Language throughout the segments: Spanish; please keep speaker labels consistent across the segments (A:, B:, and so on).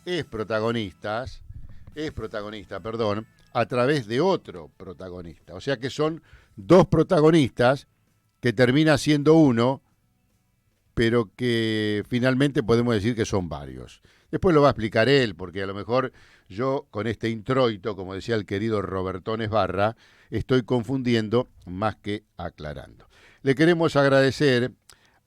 A: es protagonista, perdón, a través de otro protagonista. O sea que son dos protagonistas que termina siendo uno, pero que finalmente podemos decir que son varios. Después lo va a explicar él, porque a lo mejor yo con este introito, como decía el querido Robertón Esbarra, estoy confundiendo más que aclarando. Le queremos agradecer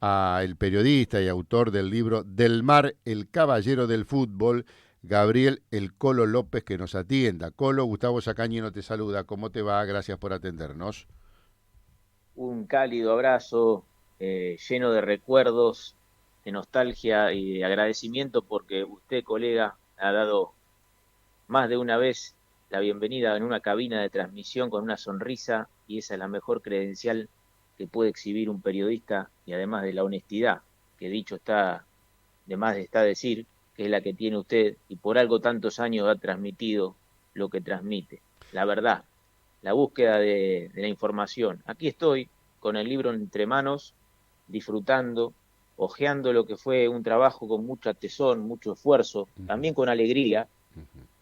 A: al periodista y autor del libro Del Mar, el caballero del fútbol, Gabriel El Colo López, que nos atienda. Colo, Gustavo Sacañino te saluda. ¿Cómo te va? Gracias por atendernos.
B: Un cálido abrazo lleno de recuerdos, de nostalgia y de agradecimiento porque usted, colega, ha dado más de una vez la bienvenida en una cabina de transmisión con una sonrisa y esa es la mejor credencial que puede exhibir un periodista y además de la honestidad, que dicho está, de más está decir, que es la que tiene usted y por algo tantos años ha transmitido lo que transmite, la verdad, la búsqueda de la información. Aquí estoy con el libro entre manos, disfrutando, hojeando lo que fue un trabajo con mucha tesón, mucho esfuerzo, también con alegría,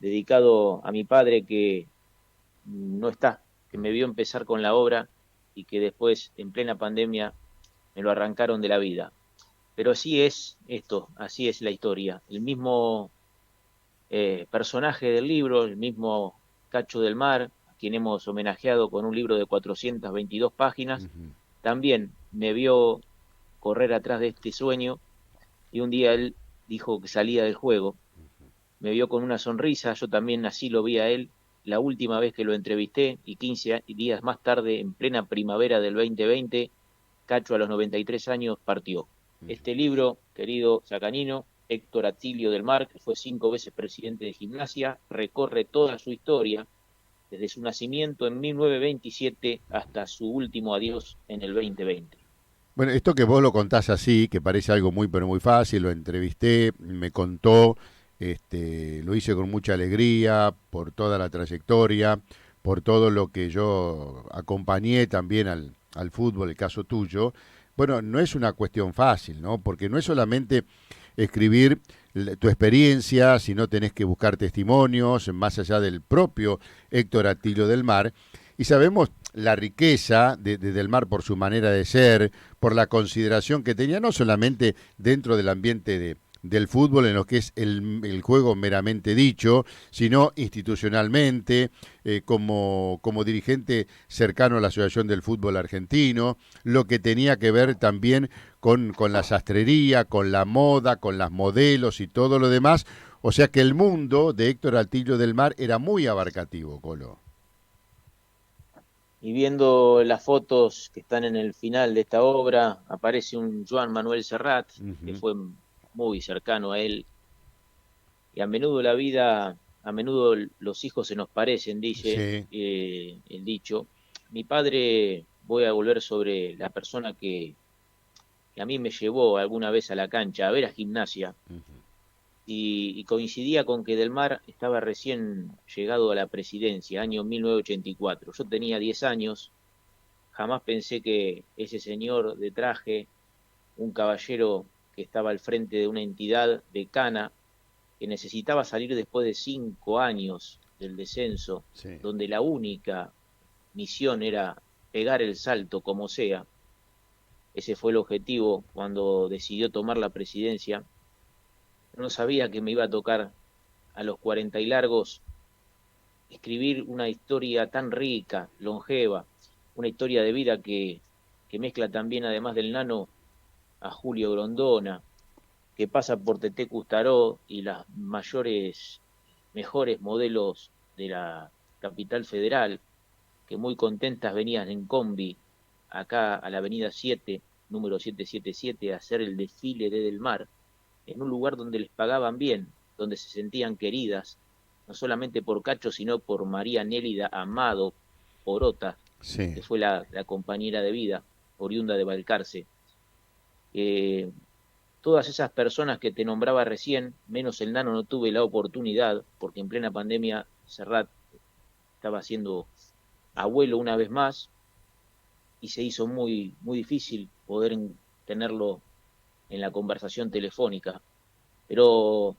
B: dedicado a mi padre que no está, que me vio empezar con la obra y que después, en plena pandemia, me lo arrancaron de la vida. Pero así es esto, así es la historia. El mismo personaje del libro, el mismo Cacho del Mar, a quien hemos homenajeado con un libro de 422 páginas, también me vio correr atrás de este sueño y un día él dijo que salía del juego, me vio con una sonrisa, yo también así lo vi a él la última vez que lo entrevisté y 15 días más tarde, en plena primavera del 2020, Cacho a los 93 años partió. Este libro, querido Sacanino, Héctor Atilio del Mar, que fue 5 veces presidente de Gimnasia, recorre toda su historia, desde su nacimiento en 1927 hasta su último adiós en el 2020.
A: Bueno, esto que vos lo contás así, que parece algo muy pero muy fácil, lo entrevisté, me contó, lo hice con mucha alegría por toda la trayectoria, por todo lo que yo acompañé también al fútbol, el caso tuyo. Bueno, no es una cuestión fácil, ¿no? Porque no es solamente escribir tu experiencia, sino tenés que buscar testimonios, más allá del propio Héctor Atilio del Mar. Y sabemos la riqueza Del Mar por su manera de ser, por la consideración que tenía, no solamente dentro del ambiente del fútbol en lo que es el juego meramente dicho, sino institucionalmente, como dirigente cercano a la Asociación del Fútbol Argentino, lo que tenía que ver también con la sastrería, con la moda, con las modelos y todo lo demás. O sea que el mundo de Héctor Altillo del Mar era muy abarcativo, Colo.
B: Y viendo las fotos que están en el final de esta obra, aparece un Joan Manuel Serrat, que
A: Ujú.
B: fue muy cercano a él, y a menudo la vida, a menudo los hijos se nos parecen, dice
A: Sí.
B: el dicho. Mi padre, voy a volver sobre la persona que a mí me llevó alguna vez a la cancha a ver a Gimnasia, y coincidía con que Del Mar estaba recién llegado a la presidencia, año 1984. Yo tenía 10 años. Jamás pensé que ese señor de traje, un caballero que estaba al frente de una entidad decana, que necesitaba salir después de 5 años del descenso,
A: Sí.
B: donde la única misión era pegar el salto como sea, ese fue el objetivo cuando decidió tomar la presidencia, no sabía que me iba a tocar a los 40 y largos escribir una historia tan rica, longeva, una historia de vida que mezcla también, además del nano, a Julio Grondona, que pasa por Tete Custaró y las mayores, mejores modelos de la capital federal, que muy contentas venían en combi acá a la avenida 7, número 777, a hacer el desfile de Del Mar, en un lugar donde les pagaban bien, donde se sentían queridas, no solamente por Cacho, sino por María Nélida Amado Orota,
A: Sí.
B: que fue la compañera de vida, oriunda de Balcarce. Eh, Todas esas personas que te nombraba recién, menos el nano, no tuve la oportunidad, porque en plena pandemia Serrat estaba siendo abuelo una vez más y se hizo muy, muy difícil poder tenerlo en la conversación telefónica. Pero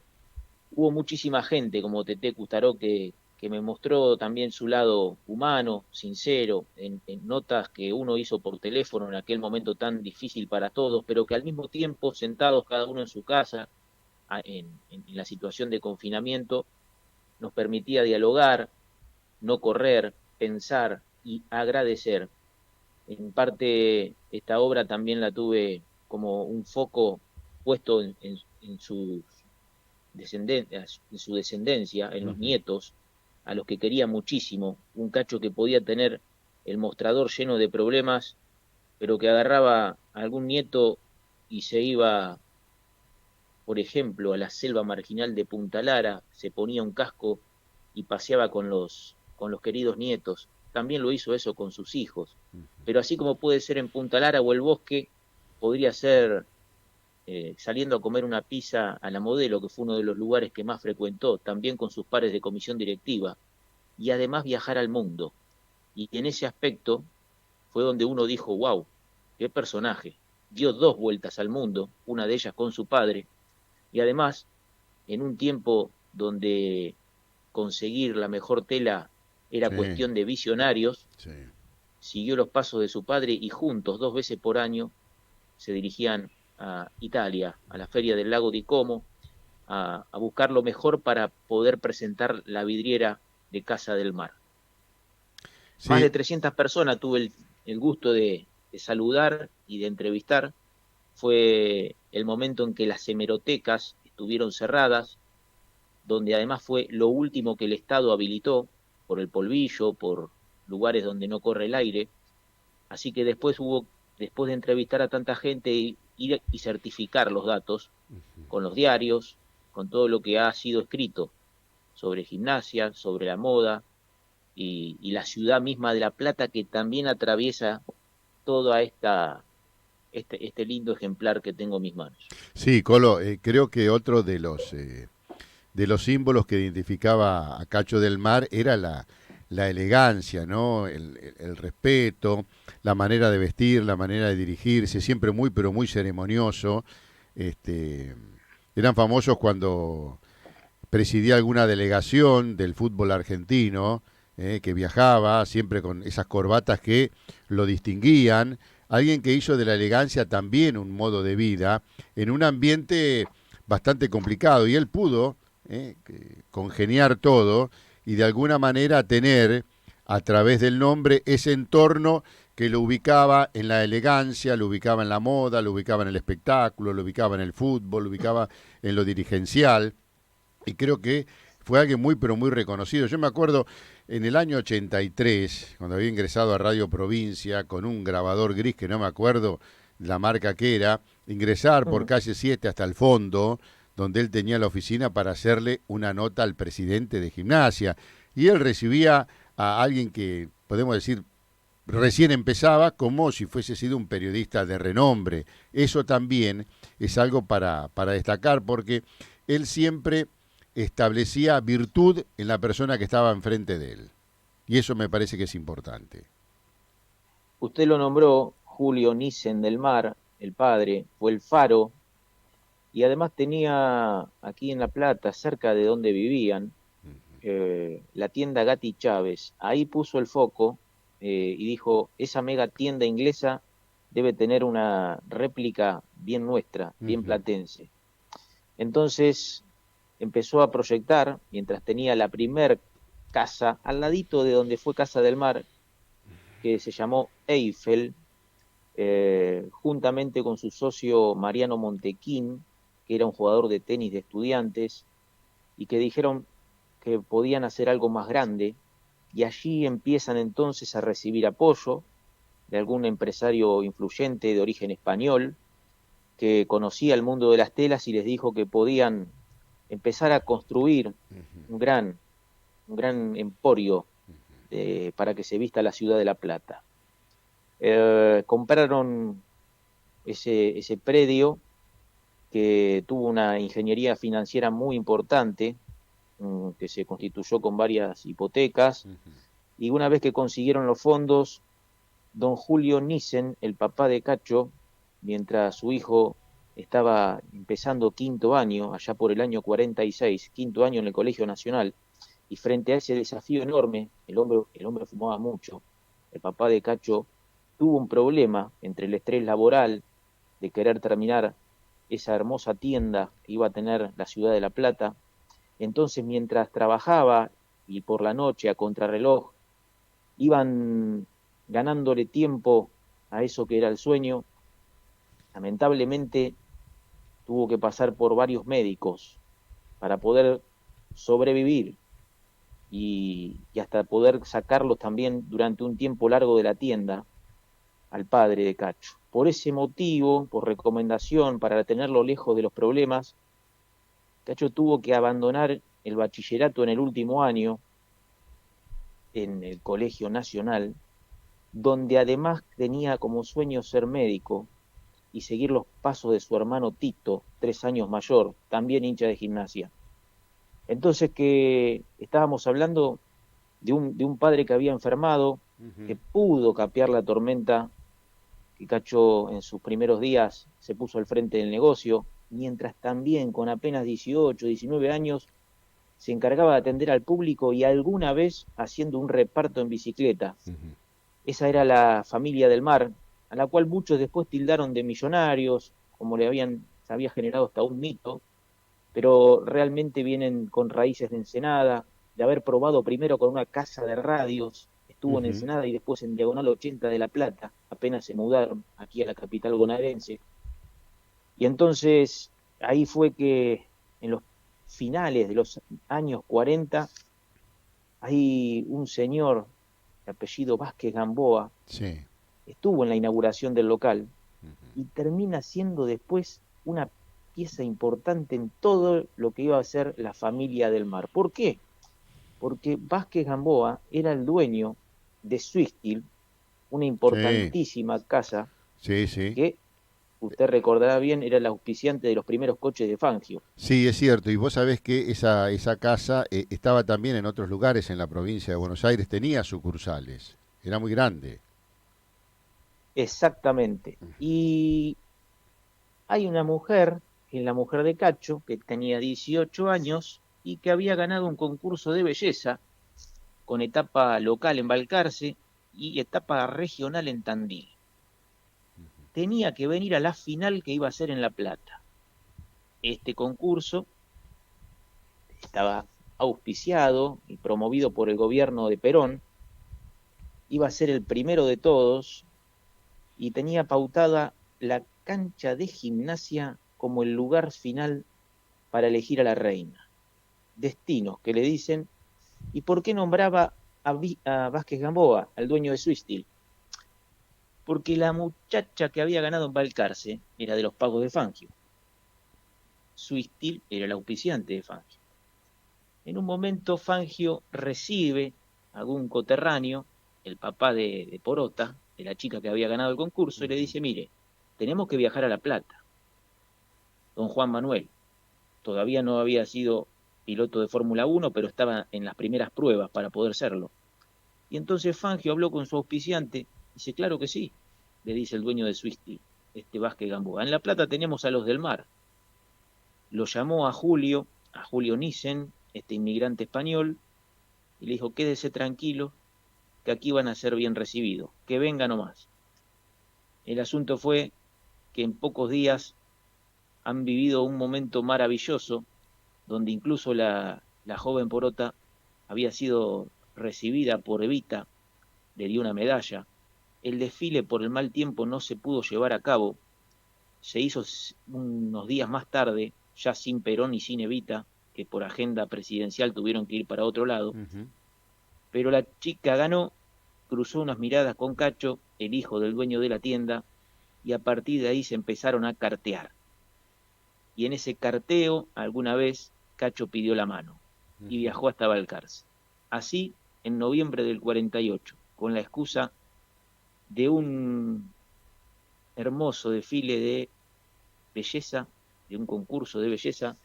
B: hubo muchísima gente como Tete Custaró que me mostró también su lado humano, sincero, en notas que uno hizo por teléfono en aquel momento tan difícil para todos, pero que al mismo tiempo, sentados cada uno en su casa, en la situación de confinamiento, nos permitía dialogar, no correr, pensar y agradecer. En parte, esta obra también la tuve como un foco puesto en en su descendencia, en los
A: Ujú.
B: nietos, a los que quería muchísimo, un Cacho que podía tener el mostrador lleno de problemas, pero que agarraba a algún nieto y se iba, por ejemplo, a la selva marginal de Punta Lara, se ponía un casco y paseaba con los queridos nietos. También lo hizo eso con sus hijos. Pero así como puede ser en Punta Lara o el Bosque, podría ser saliendo a comer una pizza a la Modelo, que fue uno de los lugares que más frecuentó, también con sus pares de comisión directiva, y además viajar al mundo. Y en ese aspecto fue donde uno dijo, wow, qué personaje. Dio dos vueltas al mundo, una de ellas con su padre, y además, en un tiempo donde conseguir la mejor tela era
A: Sí,
B: cuestión de visionarios,
A: sí.
B: siguió los pasos de su padre y juntos, dos veces por año, se dirigían a Italia, a la Feria del Lago di Como, a buscar lo mejor para poder presentar la vidriera de Casa del Mar. Más
A: Sí,
B: de 300 personas tuve el gusto de saludar y de entrevistar. Fue el momento en que las hemerotecas estuvieron cerradas, donde además fue lo último que el Estado habilitó por el polvillo, por lugares donde no corre el aire. Así que después de entrevistar a tanta gente, ir y certificar los datos con los diarios, con todo lo que ha sido escrito sobre gimnasia, sobre la moda y la ciudad misma de La Plata que también atraviesa toda este lindo ejemplar que tengo en mis manos.
A: sí, Colo, creo que otro de los símbolos que identificaba a Cacho del Mar era la elegancia, ¿no? El respeto, la manera de vestir, la manera de dirigirse, siempre muy, pero muy ceremonioso. Este, eran famosos cuando presidía alguna delegación del fútbol argentino, que viajaba siempre con esas corbatas que lo distinguían. Alguien que hizo de la elegancia también un modo de vida en un ambiente bastante complicado y él pudo congeniar todo y de alguna manera tener a través del nombre ese entorno que lo ubicaba en la elegancia, lo ubicaba en la moda, lo ubicaba en el espectáculo, lo ubicaba en el fútbol, lo ubicaba en lo dirigencial y creo que fue alguien muy pero muy reconocido. Yo me acuerdo en el año 83, cuando había ingresado a Radio Provincia con un grabador gris que no me acuerdo la marca que era, ingresar por
B: Ujú.
A: calle 7 hasta el fondo, donde él tenía la oficina para hacerle una nota al presidente de gimnasia. Y él recibía a alguien que, podemos decir, recién empezaba como si fuese sido un periodista de renombre. Eso también es algo para destacar porque él siempre establecía virtud en la persona que estaba enfrente de él. Y eso me parece que es importante.
B: Usted lo nombró Julio Nissen del Mar, el padre, fue el faro y además tenía aquí en La Plata, cerca de donde vivían, la tienda Gatti Chávez. Ahí puso el foco y dijo, esa mega tienda inglesa debe tener una réplica bien nuestra, bien
A: Ujú,
B: platense. Entonces empezó a proyectar, mientras tenía la primer casa al ladito de donde fue Casa del Mar, que se llamó Eiffel, juntamente con su socio Mariano Montequín, que era un jugador de tenis de estudiantes, y que dijeron que podían hacer algo más grande, y allí empiezan entonces a recibir apoyo de algún empresario influyente de origen español, que conocía el mundo de las telas y les dijo que podían empezar a construir un gran, un gran emporio para que se vista la ciudad de La Plata. Compraron ese predio que tuvo una ingeniería financiera muy importante, que se constituyó con varias hipotecas, y una vez que consiguieron los fondos, don Julio Nissen, el papá de Cacho, mientras su hijo estaba empezando quinto año, allá por el año 46, quinto año en el Colegio Nacional, y frente a ese desafío enorme, el hombre fumaba mucho. El papá de Cacho tuvo un problema entre el estrés laboral de querer terminar esa hermosa tienda que iba a tener la ciudad de La Plata. Entonces, mientras trabajaba y por la noche a contrarreloj, iban ganándole tiempo a eso que era el sueño. Lamentablemente tuvo que pasar por varios médicos para poder sobrevivir y hasta poder sacarlos también durante un tiempo largo de la tienda al padre de Cacho. Por ese motivo, por recomendación, para tenerlo lejos de los problemas, Cacho tuvo que abandonar el bachillerato en el último año en el Colegio Nacional, donde además tenía como sueño ser médico y seguir los pasos de su hermano Tito, 3 años mayor, también hincha de Gimnasia. Entonces que estábamos hablando de un padre que había enfermado, que
A: Ujú.
B: pudo capear la tormenta, que Cacho en sus primeros días se puso al frente del negocio, mientras también con apenas 18, 19 años se encargaba de atender al público y alguna vez haciendo un reparto en bicicleta.
A: Ujú.
B: Esa era la familia del mar, a la cual muchos después tildaron de millonarios, como se había generado hasta un mito, pero realmente vienen con raíces de Ensenada, de haber probado primero con una casa de radios, estuvo en
A: Ujú.
B: Ensenada y después en Diagonal 80 de La Plata, apenas se mudaron aquí a la capital bonaerense. Y entonces ahí fue que en los finales de los años 40 hay un señor de apellido Vázquez Gamboa,
A: Sí.
B: estuvo en la inauguración del local
A: Ujú.
B: y termina siendo después una pieza importante en todo lo que iba a ser la familia del mar. ¿Por qué? Porque Vázquez Gamboa era el dueño de Swisstil, una
A: Sí,
B: importantísima casa
A: sí, sí.
B: que, usted recordará bien, era el auspiciante de los primeros coches de Fangio.
A: Sí, es cierto. Y vos sabés que esa casa estaba también en otros lugares en la provincia de Buenos Aires, tenía sucursales. Era muy grande.
B: Exactamente. Y hay una mujer, que es la mujer de Cacho, que tenía 18 años y que había ganado un concurso de belleza con etapa local en Balcarce y etapa regional en Tandil. Tenía que venir a la final que iba a ser en La Plata. Este concurso estaba auspiciado y promovido por el gobierno de Perón, iba a ser el primero de todos y tenía pautada la cancha de Gimnasia como el lugar final para elegir a la reina. Destinos que le dicen, ¿y por qué nombraba a Vázquez Gamboa, al dueño de Swisstil? Porque la muchacha que había ganado en Balcarce era de los pagos de Fangio. Swisstil era el auspiciante de Fangio. En un momento Fangio recibe a algún coterráneo, el papá de Porota, de la chica que había ganado el concurso, y le
A: Ujú.
B: dice, mire, tenemos que viajar a La Plata. Don Juan Manuel todavía no había sido piloto de Fórmula 1, pero estaba en las primeras pruebas para poder serlo. Y entonces Fangio habló con su auspiciante, dice, claro que sí, le dice el dueño de Swisstil, este Vázquez Gamboa. En La Plata tenemos a los del mar. Lo llamó a Julio Nissen, este inmigrante español, y le dijo, quédese tranquilo, que aquí van a ser bien recibidos, que venga nomás. El asunto fue que en pocos días han vivido un momento maravilloso, donde incluso la joven Porota había sido recibida por Evita, le dio una medalla. El desfile por el mal tiempo no se pudo llevar a cabo, se hizo unos días más tarde, ya sin Perón y sin Evita, que por agenda presidencial tuvieron que ir para otro lado,
A: Ujú.
B: pero la chica ganó, cruzó unas miradas con Cacho, el hijo del dueño de la tienda, y a partir de ahí se empezaron a cartear. Y en ese carteo, alguna vez, Cacho pidió la mano y
A: Ujú.
B: viajó hasta Balcarce. Así, en noviembre del 48, con la excusa de un hermoso desfile de belleza, de un concurso de belleza,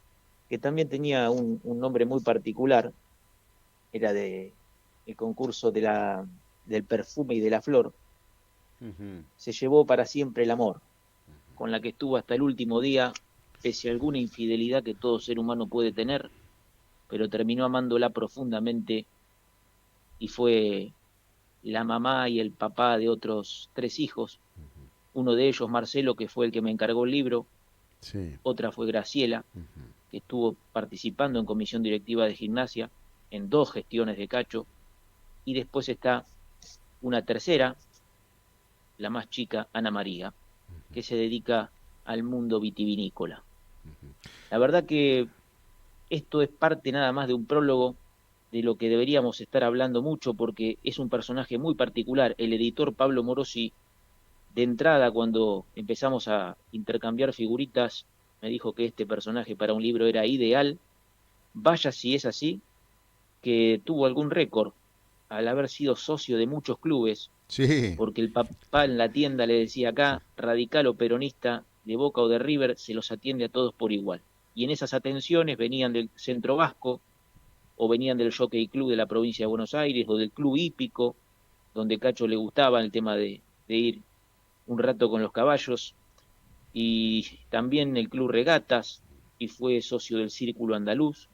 B: que también tenía un nombre muy particular, era el concurso del perfume y de la flor,
A: Ujú.
B: se llevó para siempre el amor. con la que estuvo hasta el último día, pese a alguna infidelidad que todo ser humano puede tener, pero terminó amándola profundamente y fue la mamá y el papá de otros 3 hijos. Uno de ellos, Marcelo, que fue el que me encargó el libro,
A: Sí.
B: otra fue Graciela, que estuvo participando en comisión directiva de Gimnasia en 2 gestiones de Cacho, y después está una tercera, la más chica, Ana María, que se dedica al mundo vitivinícola. La verdad que esto es parte nada más de un prólogo de lo que deberíamos estar hablando mucho, porque es un personaje muy particular. El editor Pablo Morosi, de entrada, cuando empezamos a intercambiar figuritas, me dijo que este personaje para un libro era ideal. Vaya si es así, que tuvo algún récord al haber sido socio de muchos clubes,
A: Sí.
B: porque el papá en la tienda le decía acá, radical o peronista, de Boca o de River, se los atiende a todos por igual. Y en esas atenciones venían del Centro Vasco, o venían del Jockey Club de la provincia de Buenos Aires, o del Club Hípico, donde Cacho le gustaba el tema de ir un rato con los caballos, y también el Club Regatas, y fue socio del Círculo Andaluz,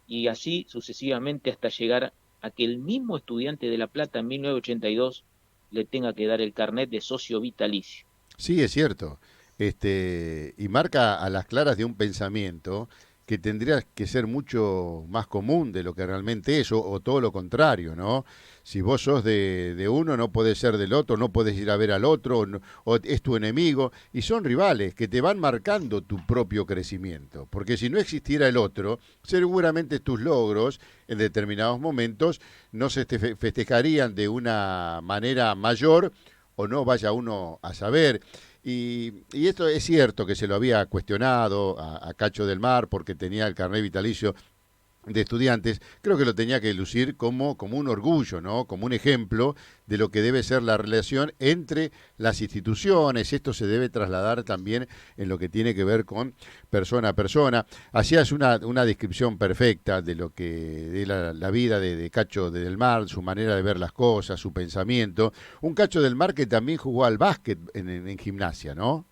B: y así sucesivamente hasta llegar a que el mismo Estudiante de La Plata en 1982 le tenga que dar el carnet de socio vitalicio.
A: Sí, es cierto. Y marca a las claras de un pensamiento que tendría que ser mucho más común de lo que realmente es, o todo lo contrario, ¿no? Si vos sos de uno, no podés ser del otro, no podés ir a ver al otro, o es tu enemigo, y son rivales que te van marcando tu propio crecimiento. Porque si no existiera el otro, seguramente tus logros en determinados momentos no se festejarían de una manera mayor o no, vaya uno a saber. Y esto es cierto que se lo había cuestionado a Cacho del Mar porque tenía el carnet vitalicio de Estudiantes. Creo que lo tenía que lucir como un orgullo, ¿no? Como un ejemplo de lo que debe ser la relación entre las instituciones. Esto se debe trasladar también en lo que tiene que ver con persona a persona. Hacías una descripción perfecta de lo que de la vida de Cacho del Mar, su manera de ver las cosas, su pensamiento. Un Cacho del Mar que también jugó al básquet en Gimnasia, ¿no?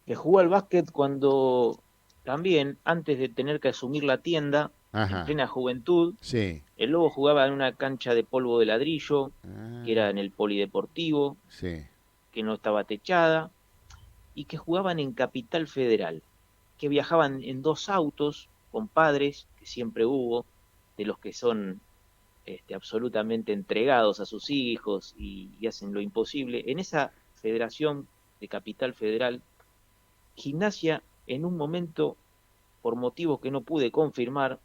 B: Que jugó al básquet cuando también, antes de tener que asumir la tienda, en
A: Ajá,
B: plena juventud,
A: sí.
B: el Lobo jugaba en una cancha de polvo de ladrillo, que
A: Ah,
B: era en el polideportivo,
A: sí.
B: que no estaba techada, y que jugaban en Capital Federal, que viajaban en 2 autos con padres, que siempre hubo, de los que son absolutamente entregados a sus hijos y hacen lo imposible. En esa federación de Capital Federal, Gimnasia en un momento, por motivos que no pude confirmar,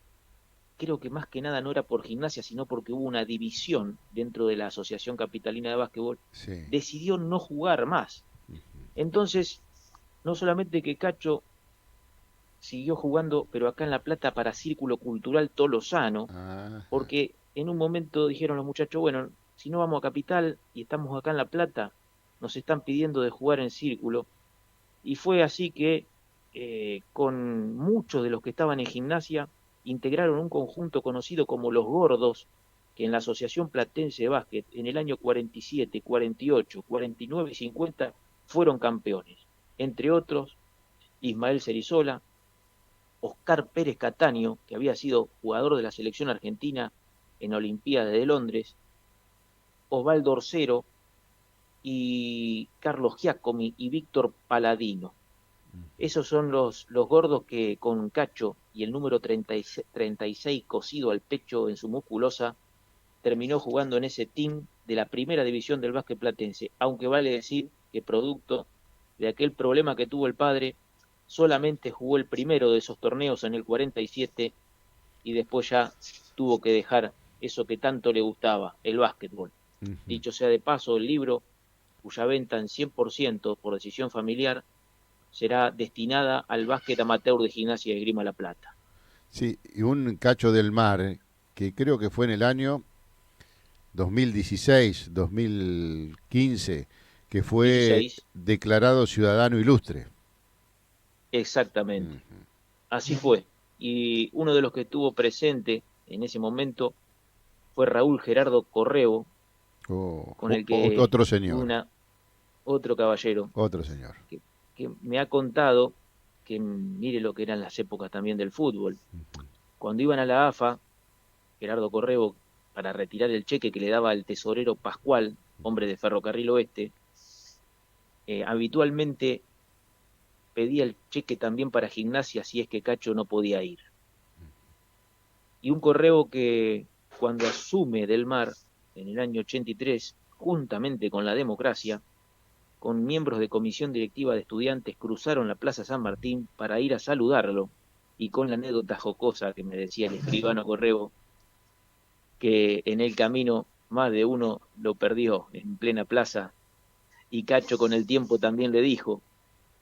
B: creo que más que nada no era por Gimnasia, sino porque hubo una división dentro de la Asociación Capitalina de Básquetbol,
A: Sí.
B: decidió no jugar más. Entonces, no solamente que Cacho siguió jugando, pero acá en La Plata para Círculo Cultural Tolosano,
A: Ajá.
B: porque en un momento dijeron los muchachos, bueno, si no vamos a Capital y estamos acá en La Plata, nos están pidiendo de jugar en Círculo, y fue así que con muchos de los que estaban en Gimnasia integraron un conjunto conocido como Los Gordos, que en la Asociación Platense de Básquet en el año 47, 48, 49 y 50 fueron campeones. Entre otros, Ismael Cerizola, Oscar Pérez Cataño, que había sido jugador de la selección argentina en Olimpiadas de Londres, Osvaldo Orcero y Carlos Giacomi y Víctor Paladino. Esos son los gordos que con Cacho y el número 36 cosido al pecho en su musculosa, terminó jugando en ese team de la primera división del básquet platense, aunque vale decir que producto de aquel problema que tuvo el padre, solamente jugó el primero de esos torneos en el 47 y después ya tuvo que dejar eso que tanto le gustaba, el básquetbol.
A: Ujú.
B: Dicho sea de paso, el libro, cuya venta en 100% por decisión familiar, será destinada al básquet amateur de Gimnasia de Grima La Plata.
A: Sí, y un Cacho del Mar, que creo que fue en el año 2016, 2015, que fue
B: 16,
A: declarado ciudadano ilustre.
B: exactamente.
A: Ujú.
B: Así fue. Y uno de los que estuvo presente en ese momento fue Raúl Gerardo Correo, con el que
A: Otro
B: tuve
A: señor.
B: una... otro caballero,
A: Otro señor.
B: que, que me ha contado que mire lo que eran las épocas también del fútbol. Cuando iban a la AFA, Gerardo Correbo, para retirar el cheque que le daba el tesorero Pascual, hombre de Ferrocarril Oeste, habitualmente pedía el cheque también para Gimnasia si es que Cacho no podía ir. Y un Correbo que cuando asume Del Mar en el año 83, juntamente con la democracia, con miembros de comisión directiva de estudiantes, cruzaron la Plaza San Martín para ir a saludarlo, y con la anécdota jocosa que me decía el escribano Correbo, que en el camino más de uno lo perdió en plena plaza, y Cacho con el tiempo también le dijo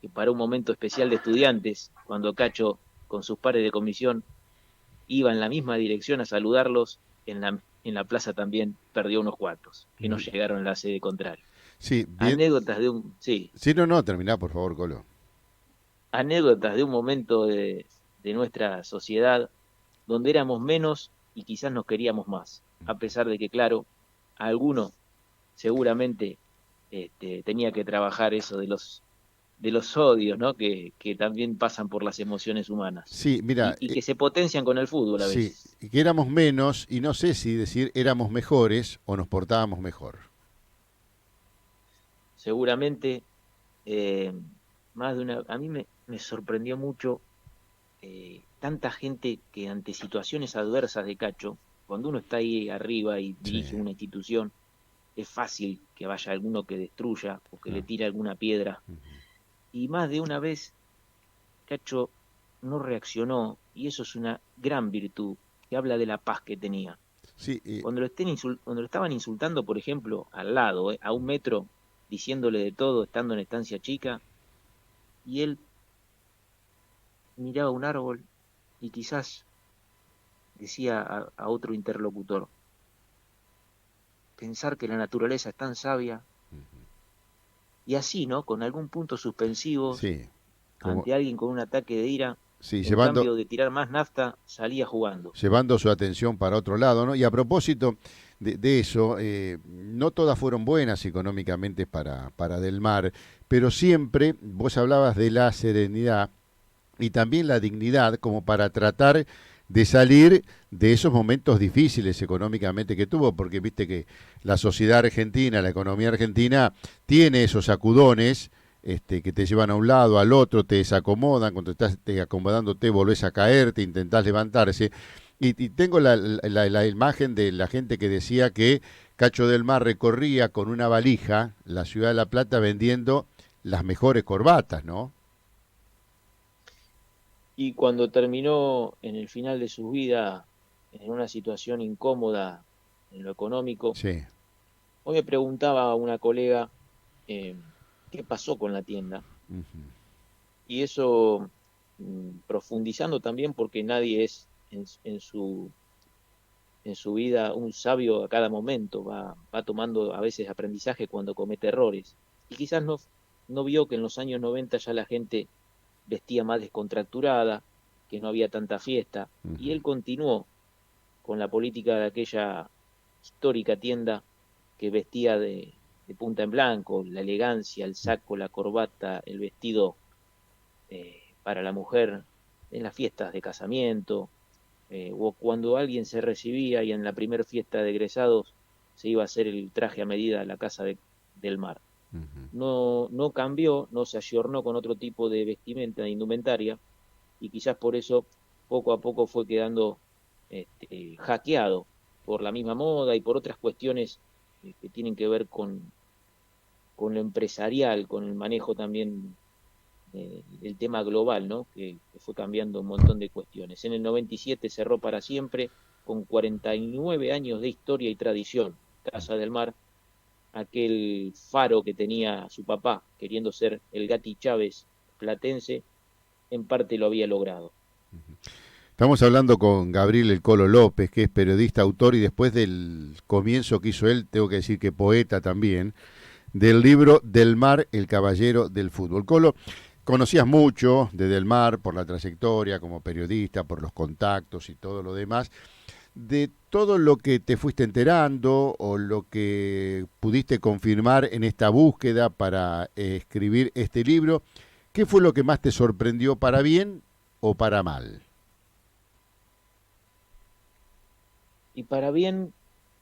B: que para un momento especial de estudiantes, cuando Cacho con sus pares de comisión iba en la misma dirección a saludarlos, en la plaza también perdió unos cuantos, que no llegaron a la sede contraria.
A: Sí, bien.
B: Anécdotas de un, sí,
A: Sí, no, terminá, por favor, Colo.
B: anécdotas de un momento de nuestra sociedad donde éramos menos y quizás nos queríamos más, a pesar de que, claro, a alguno seguramente tenía que trabajar eso de los odios, ¿no? Que también pasan por las emociones humanas
A: Sí, mira,
B: y que se potencian con el fútbol a
A: sí,
B: veces.
A: que éramos menos y no sé si decir éramos mejores o nos portábamos mejor.
B: Seguramente, eh, más de una, a mí me sorprendió mucho tanta gente que ante situaciones adversas de Cacho, cuando uno está ahí arriba y
A: Sí,
B: dirige una institución, es fácil que vaya alguno que destruya o que le
A: claro.
B: tire alguna piedra.
A: Ujú.
B: Y más de una vez Cacho no reaccionó, y eso es una gran virtud, que habla de la paz que tenía.
A: Sí,
B: Cuando lo estaban insultando, por ejemplo, al lado, a un metro, diciéndole de todo, estando en estancia chica, y él miraba un árbol y quizás decía a otro interlocutor, pensar que la naturaleza es tan sabia, y así, ¿no? Con algún punto suspensivo
A: sí, como,
B: ante alguien con un ataque de ira,
A: sí,
B: en cambio de tirar más nafta, salía jugando.
A: llevando su atención para otro lado, ¿no? Y a propósito de eso, no todas fueron buenas económicamente para Del Mar, pero siempre vos hablabas de la serenidad y también la dignidad como para tratar de salir de esos momentos difíciles económicamente que tuvo, porque viste que la sociedad argentina, la economía argentina, tiene esos sacudones que te llevan a un lado, al otro, te desacomodan, cuando estás acomodándote volvés a caer, te intentás levantarse. Y tengo la imagen de la gente que decía que Cacho del Mar recorría con una valija la ciudad de La Plata vendiendo las mejores corbatas, ¿no?
B: Y cuando terminó en el final de su vida en una situación incómoda en lo económico,
A: Sí.
B: hoy me preguntaba a una colega eh, qué pasó con la tienda.
A: Ujú.
B: Y eso profundizando también porque nadie es en su vida un sabio a cada momento, va tomando a veces aprendizaje cuando comete errores. Y quizás no vio que en los años 90 ya la gente vestía más descontracturada, que no había tanta fiesta, y
A: Ujú.
B: él continuó con la política de aquella histórica tienda que vestía de punta en blanco, la elegancia, el saco, la corbata, el vestido para la mujer en las fiestas de casamiento, o cuando alguien se recibía y en la primera fiesta de egresados se iba a hacer el traje a medida a la casa del Mar.
A: Ujú.
B: No cambió, no se ayornó con otro tipo de vestimenta, de indumentaria, y quizás por eso poco a poco fue quedando hackeado por la misma moda y por otras cuestiones que tienen que ver con lo empresarial, con el manejo también el tema global, ¿no? Que fue cambiando un montón de cuestiones. En el 97 cerró para siempre, con 49 años de historia y tradición, Casa del Mar, aquel faro que tenía su papá, queriendo ser el Gatti Chávez platense, en parte lo había logrado.
A: Estamos hablando con Gabriel El Colo López, que es periodista, autor y después del comienzo que hizo él, tengo que decir que poeta también, del libro Del Mar, el caballero del fútbol. Colo, conocías mucho de Del Mar por la trayectoria como periodista, por los contactos y todo lo demás. de todo lo que te fuiste enterando o lo que pudiste confirmar en esta búsqueda para escribir este libro, ¿qué fue lo que más te sorprendió para bien o para mal?
B: Y para bien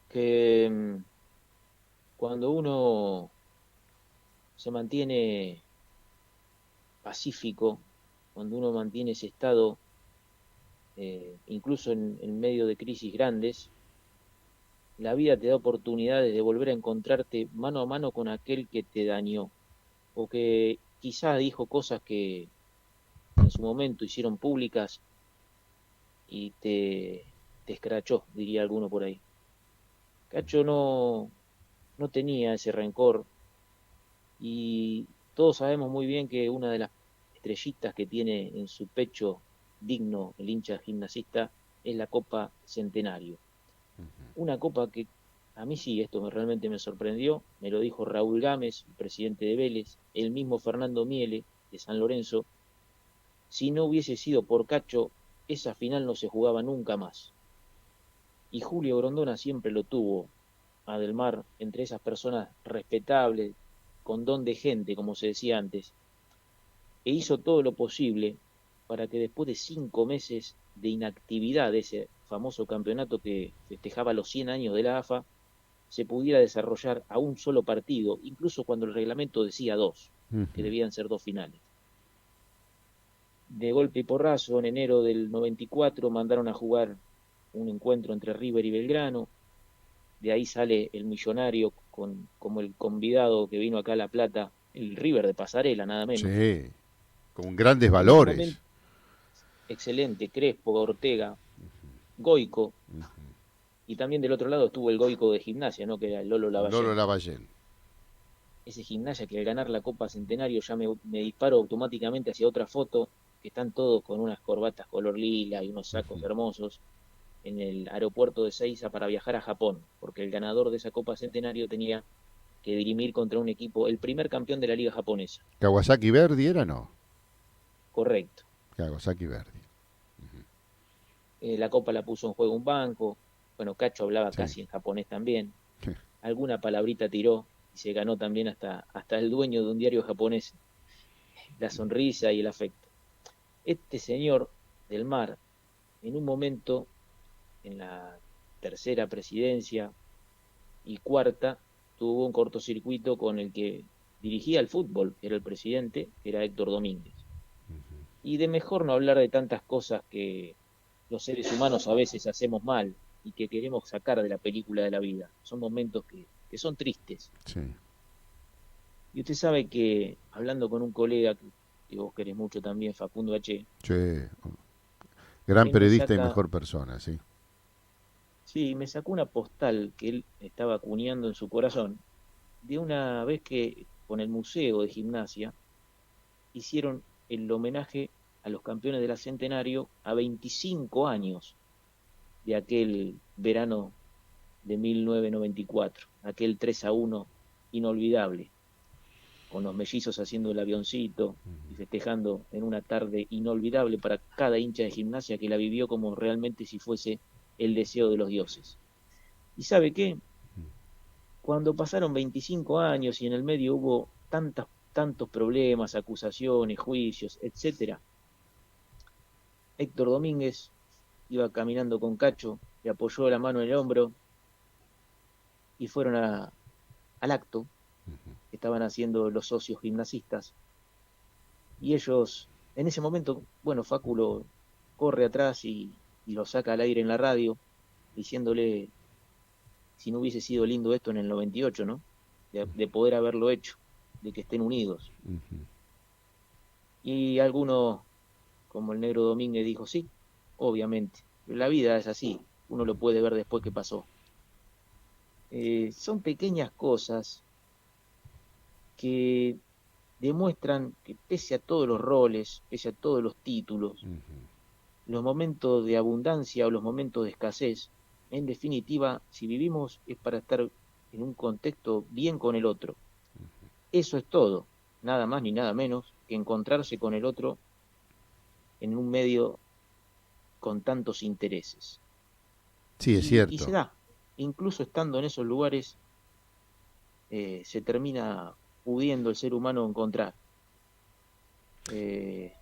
B: que cuando uno se mantiene pacífico, cuando uno mantiene ese estado, incluso en medio de crisis grandes, la vida te da oportunidades de volver a encontrarte mano a mano con aquel que te dañó, o que quizás dijo cosas que en su momento hicieron públicas y te escrachó, diría alguno por ahí. Cacho no tenía ese rencor y todos sabemos muy bien que una de las estrellitas que tiene en su pecho digno el hincha gimnasista es la Copa Centenario. Una copa que a mí sí, realmente me sorprendió, me lo dijo Raúl Gámez, el presidente de Vélez, el mismo Fernando Miele de San Lorenzo, si no hubiese sido por Cacho, esa final no se jugaba nunca más. Y Julio Grondona siempre lo tuvo, a Del Mar, entre esas personas respetables, con don de gente, como se decía antes, e hizo todo lo posible para que después de 5 meses de inactividad de ese famoso campeonato que festejaba los 100 años de la AFA, se pudiera desarrollar a un solo partido, incluso cuando el reglamento decía dos, que
A: Ujú.
B: debían ser dos finales. De golpe y porrazo, en enero del 94 mandaron a jugar un encuentro entre River y Belgrano, de ahí sale el Millonario como el convidado que vino acá a La Plata, el River de Pasarela, nada menos.
A: Sí, con grandes
B: Y en ese
A: valores.
B: momento, excelente, Crespo, Ortega, Goico, y también del otro lado estuvo el Goico de Gimnasia, ¿no? Que era el Lolo
A: Lolo
B: Lavallén.
A: Lavallén.
B: Ese Gimnasia que al ganar la Copa Centenario ya me disparo automáticamente hacia otra foto, que están todos con unas corbatas color lila y unos sacos hermosos, en el aeropuerto de Seiza para viajar a Japón, porque el ganador de esa Copa Centenario tenía que dirimir contra un equipo, el primer campeón de la liga japonesa.
A: Kawasaki Verdi era, no.
B: Correcto.
A: Kawasaki Verdi.
B: La copa la puso en juego un banco. Bueno, Cacho hablaba
A: Sí.
B: casi en japonés también. Alguna palabrita tiró y se ganó también hasta el dueño de un diario japonés la sonrisa y el afecto. Este señor del Mar, en un momento, en la tercera presidencia y cuarta, tuvo un cortocircuito con el que dirigía el fútbol, que era el presidente, que era Héctor Domínguez. Y de mejor no hablar de tantas cosas que los seres humanos a veces hacemos mal y que queremos sacar de la película de la vida. Son momentos que son tristes.
A: Sí.
B: Y usted sabe que, hablando con un colega que vos querés mucho también, Facundo H.,
A: Sí. Gran
B: él me
A: periodista y
B: saca,
A: mejor persona, sí.
B: sí, me sacó una postal que él estaba acuñando en su corazón de una vez que con el Museo de Gimnasia hicieron el homenaje a los campeones de la Centenario a 25 años de aquel verano de 1994, aquel 3-1 inolvidable, con los mellizos haciendo el avioncito y festejando en una tarde inolvidable para cada hincha de Gimnasia que la vivió como realmente si fuese el deseo de los dioses. ¿Y sabe qué? Cuando pasaron 25 años y en el medio hubo tantos problemas, acusaciones, juicios, etcétera, Héctor Domínguez iba caminando con Cacho, le apoyó la mano en el hombro y fueron al acto que estaban haciendo los socios gimnasistas. Y ellos, en ese momento, bueno, Fáculo corre atrás y lo saca al aire en la radio, diciéndole si no hubiese sido lindo esto en el 98, ¿no? De poder haberlo hecho, de que estén unidos. Y alguno, como el negro Domínguez, dijo, sí, obviamente, la vida es así, uno lo puede ver después que pasó. Son pequeñas cosas que demuestran que pese a todos los roles, pese a todos los títulos, los momentos de abundancia o los momentos de escasez, en definitiva, si vivimos es para estar en un contexto bien con el otro. Eso es todo, nada más ni nada menos que encontrarse con el otro en un medio con tantos intereses.
A: Sí, es
B: y se
A: cierto.
B: da. Incluso estando en esos lugares, se termina pudiendo el ser humano encontrar. Eh,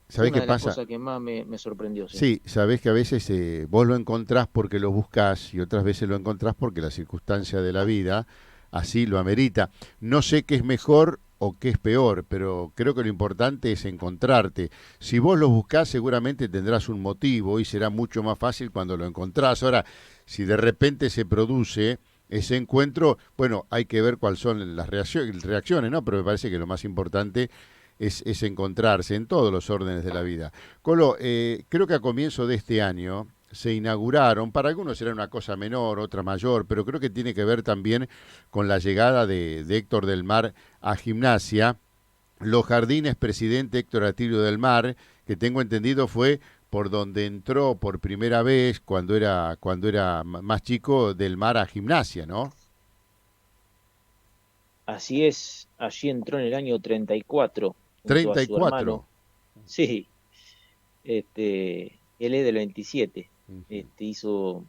B: Fue
A: ¿Sabés
B: una
A: qué
B: de las
A: pasa?
B: cosas que más me sorprendió, sí.
A: Sí, sabés que a veces vos lo encontrás porque lo buscás y otras veces lo encontrás porque la circunstancia de la vida así lo amerita. No sé qué es mejor o qué es peor, pero creo que lo importante es encontrarte. Si vos lo buscás, seguramente tendrás un motivo y será mucho más fácil cuando lo encontrás. Ahora, si de repente se produce ese encuentro, bueno, hay que ver cuáles son las reacciones, ¿no? Pero me parece que lo más importante es encontrarse en todos los órdenes de la vida. Colo, creo que a comienzo de este año se inauguraron, para algunos será una cosa menor, otra mayor, pero creo que tiene que ver también con la llegada de Héctor del Mar a Gimnasia. Los Jardines Presidente Héctor Atilio del Mar, que tengo entendido fue por donde entró por primera vez cuando era más chico del Mar a Gimnasia, ¿no?
B: Así es, allí entró en el año 34 junto a
A: Treinta y
B: su hermano.
A: cuatro.
B: Sí, él es del 27.
A: Ujú.
B: Hizo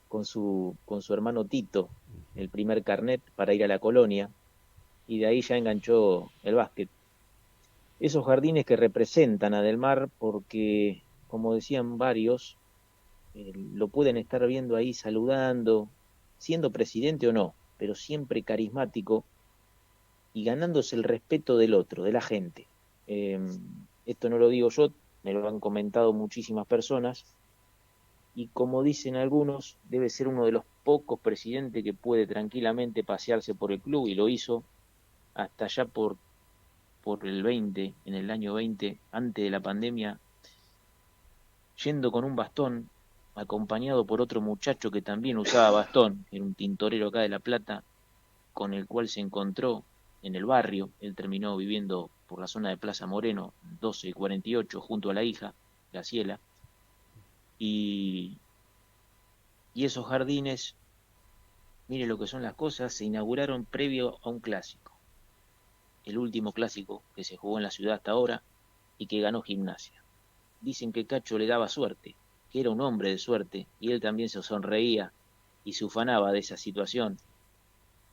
B: con su hermano Tito el primer carnet para ir a la colonia y de ahí ya enganchó el básquet. Esos jardines que representan a Del Mar porque, como decían varios, lo pueden estar viendo ahí saludando, siendo presidente o no, pero siempre carismático y ganándose el respeto del otro, de la gente. Eh, Esto no lo digo yo, me lo han comentado muchísimas personas, y como dicen algunos, debe ser uno de los pocos presidentes que puede tranquilamente pasearse por el club, y lo hizo hasta allá por el 20, en el año 20, antes de la pandemia, yendo con un bastón, acompañado por otro muchacho que también usaba bastón, era un tintorero acá de La Plata, con el cual se encontró en el barrio. Él terminó viviendo por la zona de Plaza Moreno, 12 y 48, junto a la hija, Graciela, y, y esos jardines, mire lo que son las cosas, se inauguraron previo a un clásico, el último clásico que se jugó en la ciudad hasta ahora y que ganó Gimnasia. Dicen que Cacho le daba suerte, que era un hombre de suerte, y él también se sonreía y se ufanaba de esa situación,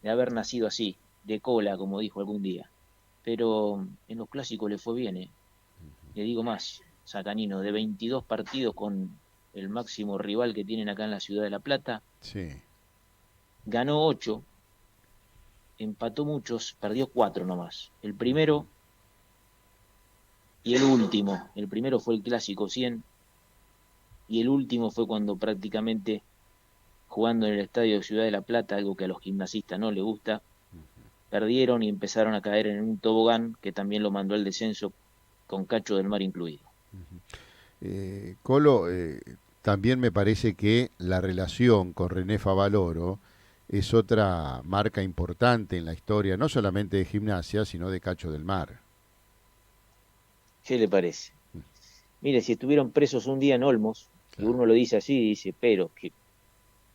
B: de haber nacido así, de cola, como dijo algún día. Pero en los clásicos le fue bien, ¿eh? Le digo más, Sacanino, de 22 partidos con el máximo rival que tienen acá en la ciudad de La Plata,
A: Sí.
B: ganó 8, empató muchos, perdió 4 nomás. El primero y el último. El primero fue el clásico 100 y el último fue cuando prácticamente jugando en el estadio de Ciudad de La Plata, algo que a los gimnasistas no les gusta, perdieron y empezaron a caer en un tobogán que también lo mandó al descenso, con Cacho del Mar incluido.
A: Colo, también me parece que la relación con René Favaloro es otra marca importante en la historia, no solamente de Gimnasia, sino de Cacho del Mar.
B: ¿Qué le parece? Mire, si estuvieron presos un día en Olmos, y
A: Claro.
B: uno lo dice así, dice, pero que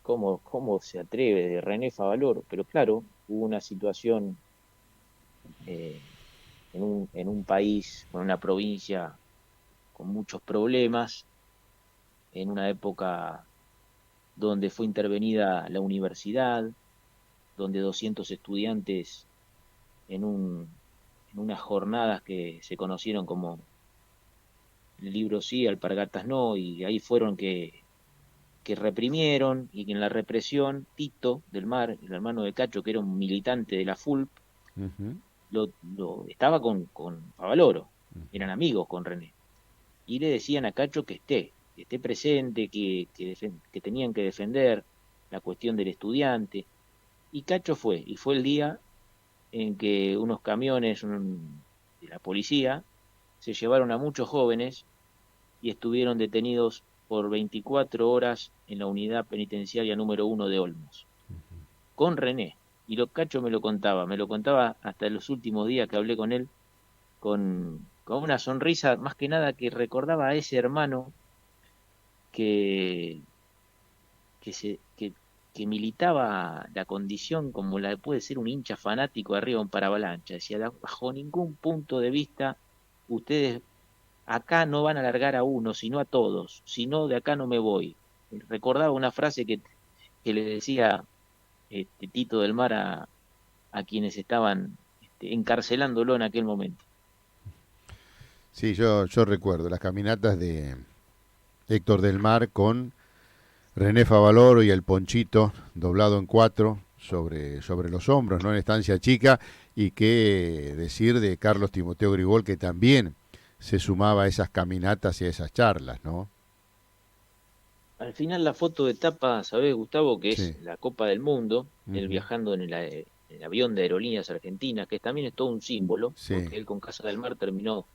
B: cómo se atreve de René Favaloro, pero claro, hubo una situación, eh, en un país, en una provincia con muchos problemas, en una época donde fue intervenida la universidad, donde 200 estudiantes en, en unas jornadas que se conocieron como libros sí, alpargatas no, y ahí fueron que reprimieron, y que en la represión Tito del Mar, el hermano de Cacho, que era un militante de la FULP,
A: Ujú.
B: estaba con Favaloro, eran amigos con René, y le decían a Cacho que esté presente, que tenían que defender la cuestión del estudiante, y Cacho fue, y fue el día en que unos camiones de la policía se llevaron a muchos jóvenes y estuvieron detenidos por 24 horas en la unidad penitenciaria número 1 de Olmos, con René. Y lo Cacho me lo contaba hasta los últimos días que hablé con él, con una sonrisa más que nada que recordaba a ese hermano que, que, se, que militaba la condición como la puede ser un hincha fanático de arriba de un paravalancha. Decía, bajo ningún punto de vista ustedes acá no van a largar a uno, sino a todos, si no de acá no me voy. recordaba una frase que le decía Tito del Mar a quienes estaban encarcelándolo en aquel momento.
A: Sí, yo recuerdo las caminatas de Héctor del Mar con René Favaloro y el ponchito doblado en cuatro sobre los hombros, ¿no? En Estancia Chica, y qué decir de Carlos Timoteo Grigol, que también se sumaba a esas caminatas y a esas charlas, ¿no?
B: Al final la foto de tapa, ¿sabés, Gustavo? Que es
A: Sí.
B: la Copa del Mundo, él
A: Ujú.
B: viajando en el avión de Aerolíneas Argentinas, que también es todo un símbolo,
A: Sí,
B: porque él con Casa del Mar terminó